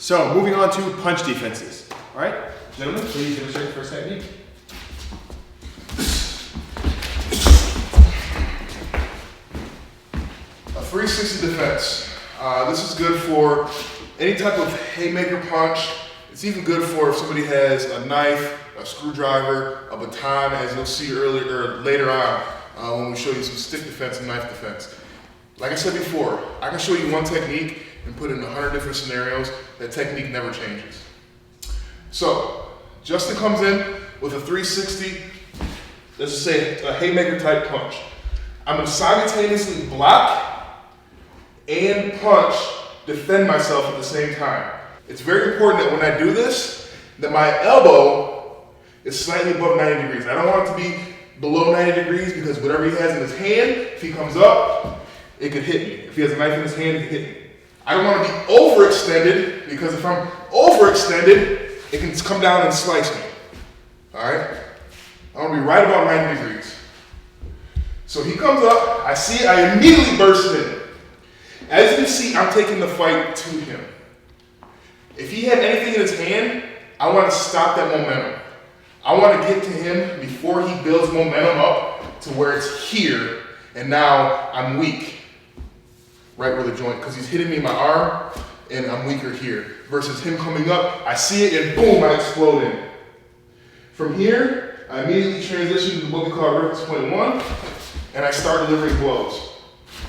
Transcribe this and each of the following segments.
So moving on to punch defenses. All right, gentlemen, please demonstrate the first technique. A 360 defense. This is good for any type of haymaker punch. It's even good for if somebody has a knife, a screwdriver, a baton, as you'll see earlier or later on when we show you some stick defense and knife defense. Like I said before, I can show you one technique and put it in 100 different scenarios. That technique never changes. So, Justin comes in with a 360, let's just say a haymaker type punch. I'm going to simultaneously block and punch, defend myself at the same time. It's very important that when I do this, that my elbow is slightly above 90 degrees. I don't want it to be below 90 degrees because whatever he has in his hand, if he comes up, it could hit me. If he has a knife in his hand, it could hit me. I don't want to be overextended because if I'm overextended, it can come down and slice me. All right? I want to be right about 90 degrees. So he comes up, I see it, I immediately burst in. As you can see, I'm taking the fight to him. If he had anything in his hand, I want to stop that momentum. I want to get to him before he builds momentum up to where it's here, and now I'm weak. Right where the joint, because he's hitting me in my arm, and I'm weaker here. Versus him coming up, I see it, and boom, I explode in. From here, I immediately transition to what we call reference point 1, and I start delivering blows.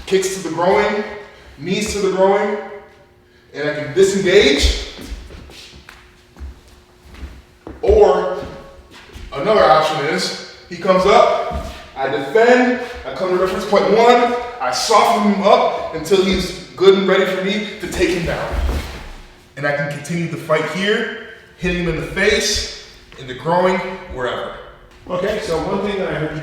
Kicks to the groin, knees to the groin, and I can disengage. Or another option is, he comes up, I defend, I come to reference point 1, I soften him up until he's good and ready for me to take him down. And I can continue the fight here, hitting him in the face, in the groin, wherever. Okay, so one thing that I heard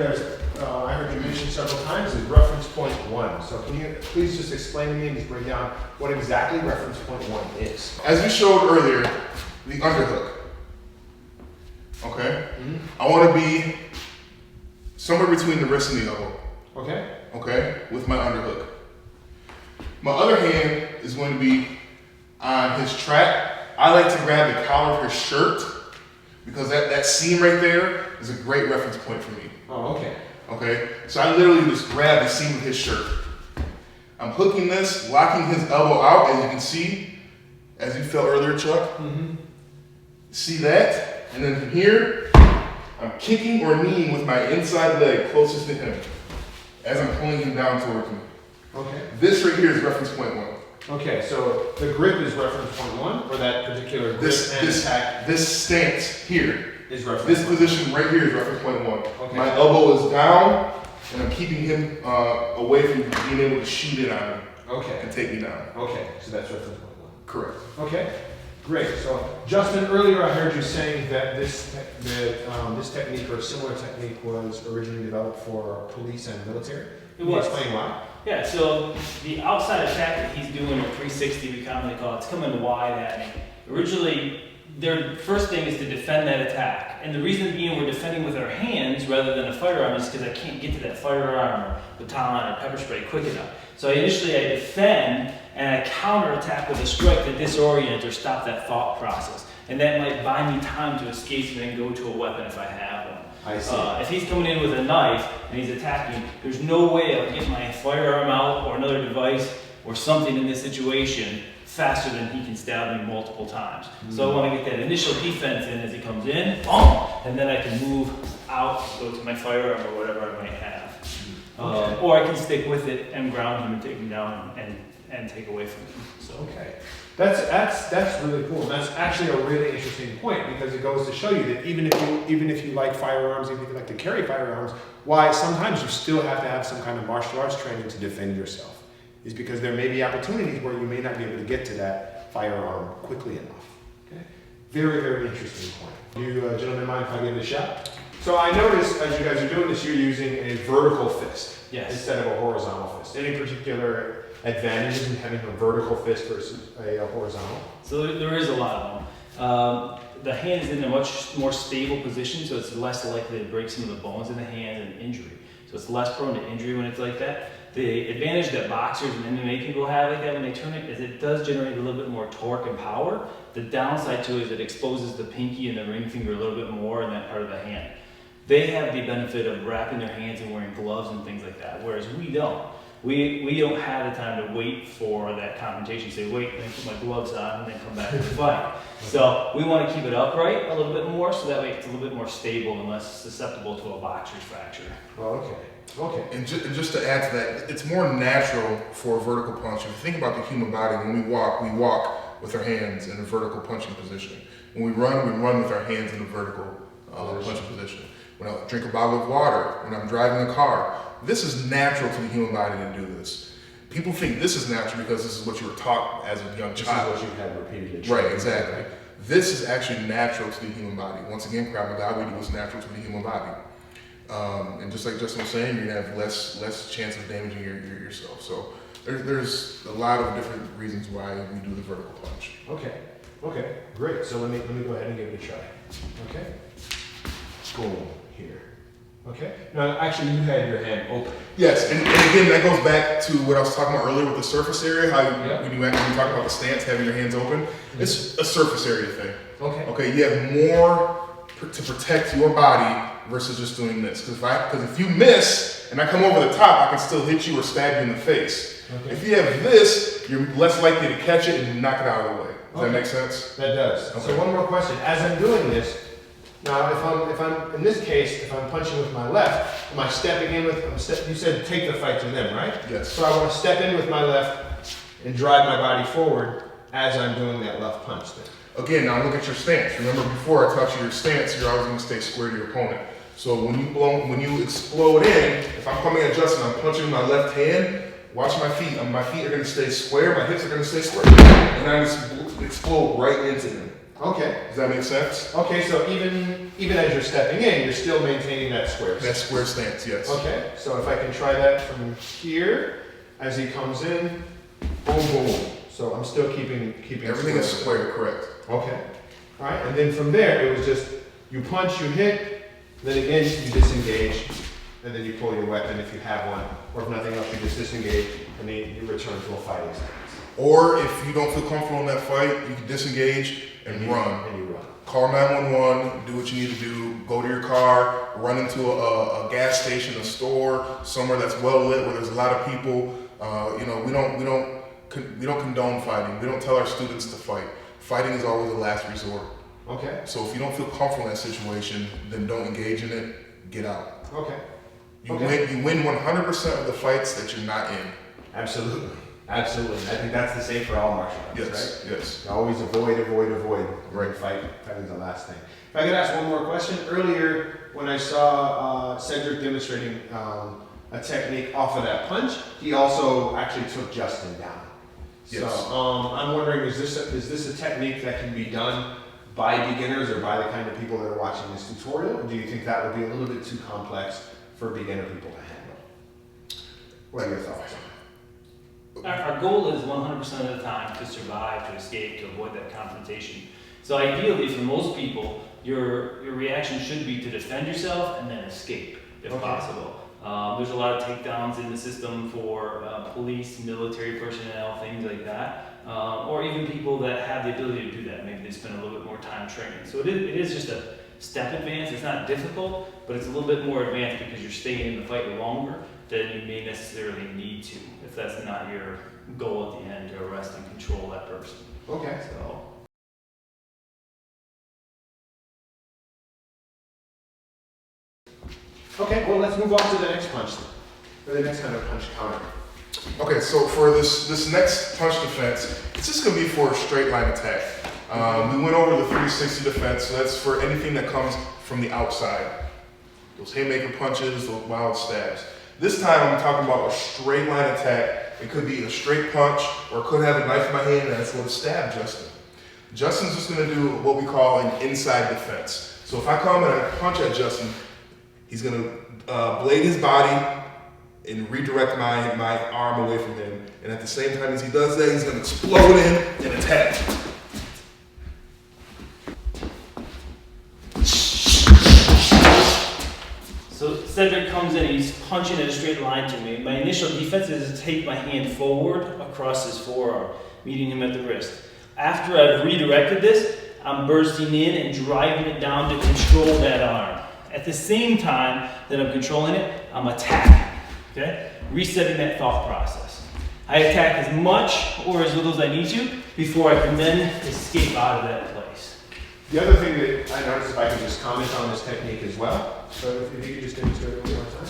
you mention several times is reference point 1. So can you please just explain to me and just break down what exactly reference point 1 is? As we showed earlier, the underhook. Okay? I want to be somewhere between the wrist and the elbow. Okay. Okay? With my underhook. My other hand is going to be on his trap. I like to grab the collar of his shirt because that seam right there is a great reference point for me. Oh, okay. Okay? So I literally just grab the seam of his shirt. I'm hooking this, locking his elbow out, as you can see, as you felt earlier, Chuck. See that? And then from here, I'm kicking or kneeing with my inside leg closest to him as I'm pulling him down towards me. Okay. This right here is reference point 1. Okay, so the grip is reference point 1 for that particular grip attack. This stance here is reference. This position right here is reference point 1. Okay. My elbow is down, and I'm keeping him away from being able to shoot it on me. Okay. And take me down. Okay, so that's reference point 1. Correct. Okay. Great. So, Justin, earlier I heard you saying that this technique or a similar technique was originally developed for police and military. Can you explain why? Yeah, so the outside attack that he's doing, a 360 we commonly call it, it's coming wide at me. Originally, their first thing is to defend that attack. And the reason being we're defending with our hands rather than a firearm is because I can't get to that firearm or baton or pepper spray quick enough. So initially I defend and I counterattack with a strike to disorient or stop that thought process. And that might buy me time to escape and then go to a weapon if I have one. I see. If he's coming in with a knife and he's attacking, there's no way I'll get my firearm out or another device or something in this situation faster than he can stab me multiple times. So I want to get that initial defense in as he comes in, boom, and then I can move out, go to my firearm or whatever I might have. Or I can stick with it and ground him and take him down and take away from him. So. Okay. That's really cool. And that's actually a really interesting point because it goes to show you that even if you like firearms, even if you like to carry firearms, why sometimes you still have to have some kind of martial arts training to defend yourself. Is because there may be opportunities where you may not be able to get to that firearm quickly enough. Okay? Very, very interesting point. Do you gentlemen mind if I give it a shot? So I noticed as you guys are doing this, you're using a vertical fist instead of a horizontal fist. Any particular advantages in having a vertical fist versus a horizontal? So there is a lot of them. The hand is in a much more stable position, so it's less likely to break some of the bones in the hand and injury. So it's less prone to injury when it's like that. The advantage that boxers and MMA people have like that when they turn it is it does generate a little bit more torque and power, The downside to it is it exposes the pinky and the ring finger a little bit more in that part of the hand. They have the benefit of wrapping their hands and wearing gloves and things like that, whereas we don't. We don't have the time to wait for that confrontation. Say, wait, let me put my gloves on and then come back to the fight. So we want to keep it upright a little bit more, so that way it's a little bit more stable and less susceptible to a boxer's fracture. Oh, okay. And just to add to that, it's more natural for a vertical punch. If you think about the human body, when we walk with our hands in a vertical punching position. When we run with our hands in a vertical punching position. When I drink a bottle of water, when I'm driving a car, this is natural to the human body to do this. People think this is natural because this is what you were taught as a young child. This is what you had repeatedly trained. Right, exactly. This is actually natural to the human body. Once again, Krav Maga, we do what's natural to the human body. And just like Justin was saying, you're gonna have less chance of damaging yourself. So there's a lot of different reasons why we do the vertical punch. Okay, great. So let me go ahead and give it a try. Okay. Boom, here. Okay. Now, actually, you had your hand open. Yes, and again, that goes back to what I was talking about earlier with the surface area. How when you talk about the stance, having your hands open, it's a surface area thing. Okay, you have more to protect your body versus just doing this. Because if you miss and I come over the top, I can still hit you or stab you in the face. Okay. If you have this, you're less likely to catch it and knock it out of the way. Does that make sense? That does. Okay. So one more question. As I'm doing this, now if I'm in this case, if I'm punching with my left, am I stepping in with? You said take the fight to them, right? Yes. So I want to step in with my left and drive my body forward as I'm doing that left punch. Then. Again, now look at your stance. Remember before I taught you your stance, you're always going to stay square to your opponent. So when you explode in, if I'm coming at Justin, I'm punching with my left hand. Watch my feet. My feet are going to stay square. My hips are going to stay square, and I just explode right into him. Okay. Does that make sense? Okay. So even as you're stepping in, you're still maintaining that square. That square stance, yes. Okay. So if I can try that from here, as he comes in, boom, boom. So I'm still keeping Everything is square, correct. Okay. All right. And then from there, it was just you punch, you hit, then again you disengage, and then you pull your weapon if you have one, or if nothing else, you just disengage, and then you return to a fighting stance. Or if you don't feel comfortable in that fight, you can disengage and run. And you run. Call 911, do what you need to do, go to your car, run into a gas station, a store, somewhere that's well lit where there's a lot of people. We don't condone fighting. We don't tell our students to fight. Fighting is always a last resort. Okay. So if you don't feel comfortable in that situation, then don't engage in it, get out. Okay. You win 100% of the fights that you're not in. Absolutely. Absolutely. I think that's the same for all martial arts, Yes, right? yes. Always avoid. Right. Fighting's the last thing. If I could ask one more question. Earlier, when I saw Cedric demonstrating a technique off of that punch, he also actually took Justin down. Yes. So I'm wondering, is this a technique that can be done by beginners or by the kind of people that are watching this tutorial? Or do you think that would be a little bit too complex for beginner people to handle? What are your thoughts? Our goal is 100% of the time to survive, to escape, to avoid that confrontation. So ideally, for most people, your reaction should be to defend yourself and then escape, if possible. There's a lot of takedowns in the system for police, military personnel, things like that. Or even people that have the ability to do that. Maybe they spend a little bit more time training. So it is just a step advance. It's not difficult, but it's a little bit more advanced because you're staying in the fight longer than you may necessarily need to, if that's not your goal at the end, to arrest and control that person. Okay. So. Okay, well, let's move on to the next punch, or the next kind of punch counter. Okay, so for this next punch defense, it's just going to be for a straight line attack. We went over the 360 defense, so that's for anything that comes from the outside. Those haymaker punches, those wild stabs. This time I'm talking about a straight line attack. It could be a straight punch, or it could have a knife in my hand and it's going to stab Justin. Justin's just going to do what we call an inside defense. So if I come and I punch at Justin, he's going to blade his body and redirect my arm away from him. And at the same time as he does that, he's going to explode in and attack. So Cedric comes in and he's punching in a straight line to me. My initial defense is to take my hand forward across his forearm, meeting him at the wrist. After I've redirected this, I'm bursting in and driving it down to control that arm. At the same time that I'm controlling it, I'm attacking, okay? Resetting that thought process. I attack as much or as little as I need to before I can then escape out of that place. The other thing that I noticed, if I can just comment on this technique as well, so if you could just demonstrate it one more time.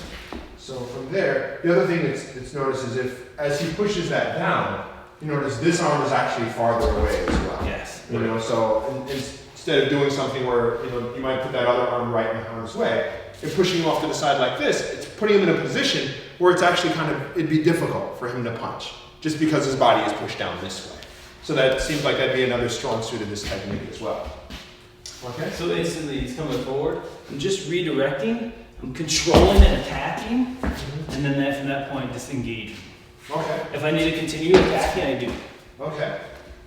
So from there, the other thing that's noticed is as he pushes that down, you notice this arm is actually farther away as well. Yes. You know, so instead of doing something where, you might put that other arm right in harm's way, and pushing him off to the side like this, it's putting him in a position where it's actually it'd be difficult for him to punch, just because his body is pushed down this way. So that seems like that'd be another strong suit of this technique as well. Okay? So instantly he's coming forward. I'm just redirecting. I'm controlling and attacking. And then from that point, disengaging. Okay. If I need to continue attacking, I do. Okay.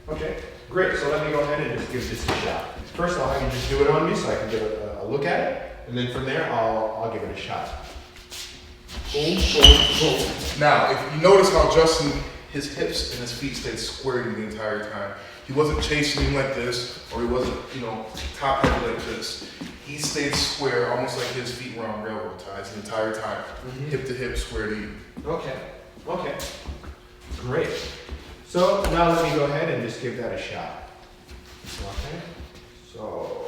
Okay. Great. So let me go ahead and just give this a shot. First of all, I can just do it on me so I can get a look at it. And then from there, I'll give it a shot. Boom, boom, boom. Now, if you notice how Justin, his hips and his feet stayed squared the entire time. He wasn't chasing him like this, or he wasn't, top heavy like this. He stayed square, almost like his feet were on railroad ties the entire time. Hip to hip, square to you. Okay. Okay. Great. So now let me go ahead and just give that a shot. Okay. So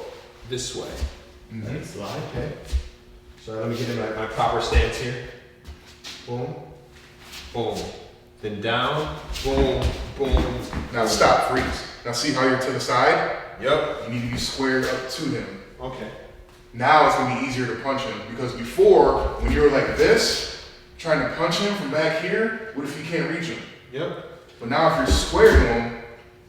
this way. Nice slide. Okay. So let me get in my proper stance here. Boom. Boom. Then down. Boom. Boom. Now stop, freeze. Now see how you're to the side? Yep. You need to be squared up to him. Okay. Now it's gonna be easier to punch him, because before, when you were like this, trying to punch him from back here, what if you can't reach him? Yep. But now if you're square to him,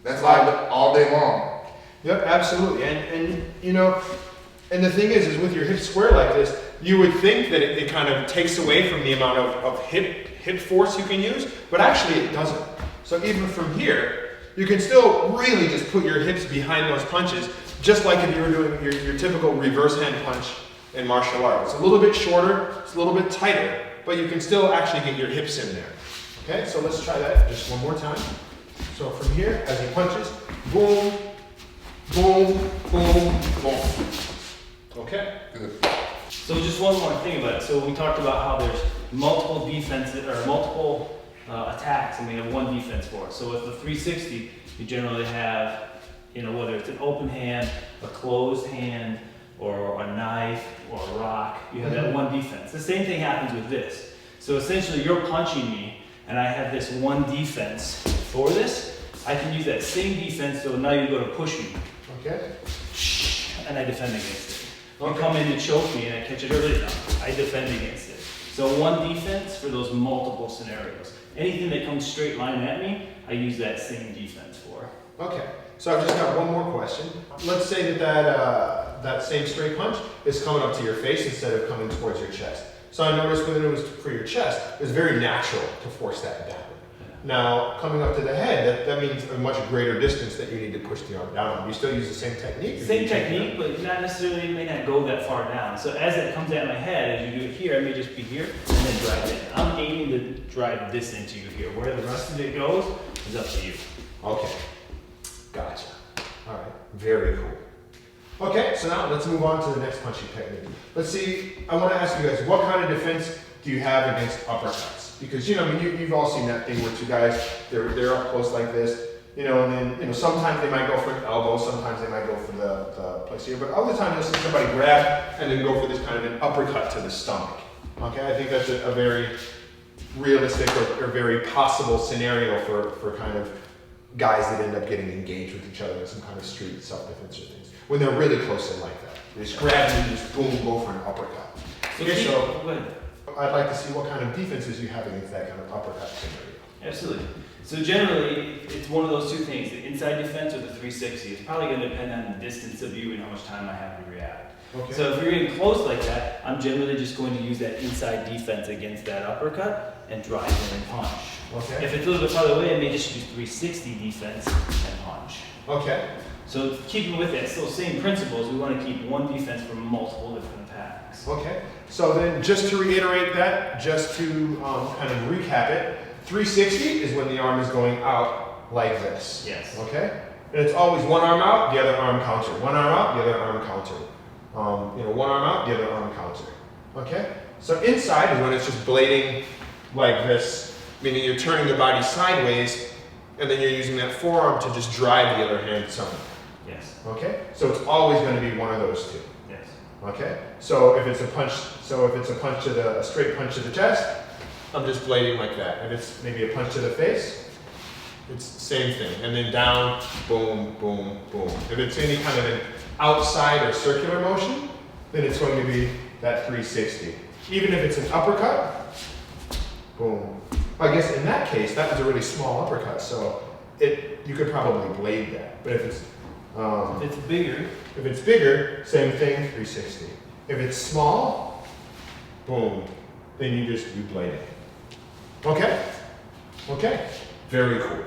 that's all day long. Yep, absolutely. And the thing is with your hips square like this, you would think that it kind of takes away from the amount of hip force you can use, but actually it doesn't. So even from here, you can still really just put your hips behind those punches, just like if you were doing your typical reverse hand punch in martial arts. It's a little bit shorter, it's a little bit tighter, but you can still actually get your hips in there. Okay, so let's try that just one more time. So from here, as he punches, boom, boom, boom, boom. Okay? Good. So just one more thing about it. So we talked about how there's multiple defenses or multiple attacks, and we have one defense for it. So with the 360, you generally have, whether it's an open hand, a closed hand, or a knife, or a rock, you have that one defense. The same thing happens with this. So essentially, you're punching me, and I have this one defense for this. I can use that same defense, so now you go to push me. Okay. And I defend against it. You come in to choke me and I catch it early enough, I defend against it. So one defense for those multiple scenarios. Anything that comes straight line at me, I use that same defense for. Okay. So I've just got one more question. Let's say that same straight punch is coming up to your face instead of coming towards your chest. So I noticed when it was for your chest, it was very natural to force that down. Now, coming up to the head, that means a much greater distance that you need to push the arm down on. You still use the same technique? Same technique, but not necessarily, may not go that far down. So as it comes at my head, as you do it here, I may just be here and then drive it. I'm aiming to drive this into you here. Where the rest of it goes is up to you. Okay. Gotcha. All right. Very cool. Okay, so now let's move on to the next punching technique. Let's see, I want to ask you guys, what kind of defense do you have against uppercuts? Because, you've all seen that thing where two guys, they're up close like this, and then, sometimes they might go for an elbow, sometimes they might go for the place here, but other times you'll see somebody grab and then go for this kind of an uppercut to the stomach. Okay, I think that's a very realistic or very possible scenario for kind of guys that end up getting engaged with each other in some kind of street self-defense or things. When they're really close in like that. They just grab and just boom, go for an uppercut. Okay, so go ahead. I'd like to see what kind of defenses you have against that kind of uppercut scenario. Absolutely. So generally, it's one of those two things, the inside defense or the 360. It's probably going to depend on the distance of you and how much time I have to react. Okay. So if you're getting close like that, I'm generally just going to use that inside defense against that uppercut and drive in and punch. Okay. If it's a little bit farther away, I may just use 360 defense and punch. Okay. So keeping with it, still same principles, we want to keep one defense for multiple different attacks. Okay. So then just to reiterate that, just to kind of recap it, 360 is when the arm is going out like this. Yes. Okay? And it's always one arm out, the other arm counter. One arm out, the other arm counter. One arm out, the other arm counter. Okay? So inside is when it's just blading like this, meaning you're turning the body sideways, and then you're using that forearm to just drive the other hand somewhere. Yes. Okay? So it's always going to be one of those two. Yes. Okay? So if it's a punch, a straight punch to the chest, I'm just blading like that. If it's maybe a punch to the face, it's the same thing. And then down, boom, boom, boom. If it's any kind of an outside or circular motion, then it's going to be that 360. Even if it's an uppercut, boom. I guess in that case, that was a really small uppercut, so you could probably blade that. But if it's bigger, same thing, 360. If it's small, boom, then you blade it. Okay? Okay? Very cool.